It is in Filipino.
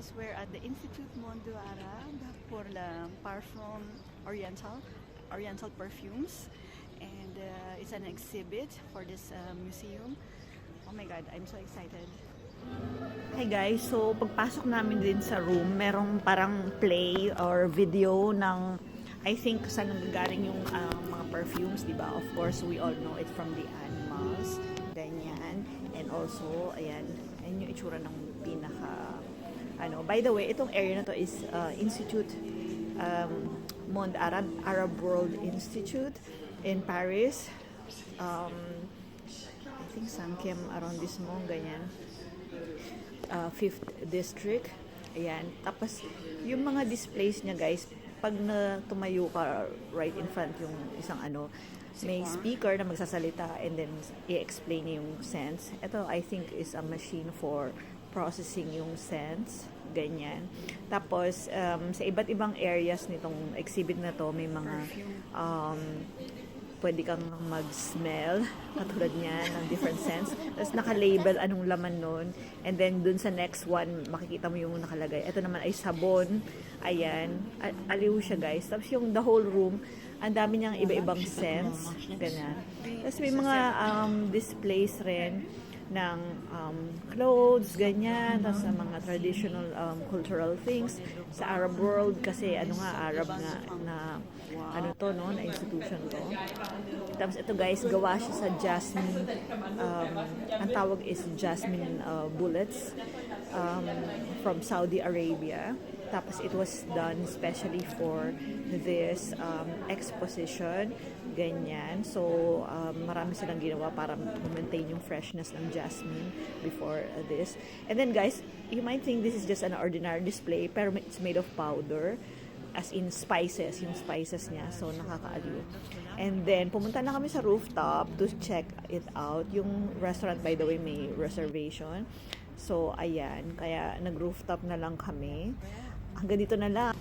guys, we're at the Institut Mondo Arab for the Parfum Oriental perfumes, and it's an exhibit for this museum. Oh my god, I'm so excited. Hi guys, so pagpasok namin din sa room, merong parang play or video ng I think saan nanggagaling yung mga perfumes, di ba? Of course, we all know it from the animals, ganyan. And also, ayan yung itsura ng pinaka by the way, itong area na to is Institute Monde Arab World Institute in Paris. I think Sankiem arrondissement, ganyan. 5th district. Ayan. Tapos, yung mga displays niya, guys, pag tumayo ka right in front yung isang may speaker na magsasalita and then i-explain niya yung scents. Ito, I think, is a machine for processing yung scents. Ganyan. Tapos, sa iba't ibang areas nitong exhibit na to, may mga pwede kang mag-smell katulad niya ng different scents. Tapos naka-label anong laman nun. And then dun sa next one, makikita mo yung nakalagay. Ito naman ay sabon. Ayan. Aliw siya, guys. Tapos yung the whole room, ang dami niyang iba-ibang scents. Ganyan. Tapos may mga displays rin ng clothes, ganyan, tapos sa mga traditional cultural things sa Arab world kasi Arab nga na na institution to. Tapos ito guys, gawa siya sa jasmine, ang tawag is jasmine bullets from Saudi Arabia. Tapos it was done especially for this exposition, ganyan. So, marami silang ginawa para maintain yung freshness ng jasmine before this. And then guys, you might think this is just an ordinary display, pero it's made of powder, as in spices, yung spices niya. So, nakakaaliw. And then, pumunta na kami sa rooftop to check it out. Yung restaurant, by the way, may reservation. So, ayan. Kaya, nag-rooftop na lang kami. Hanggang dito na lang.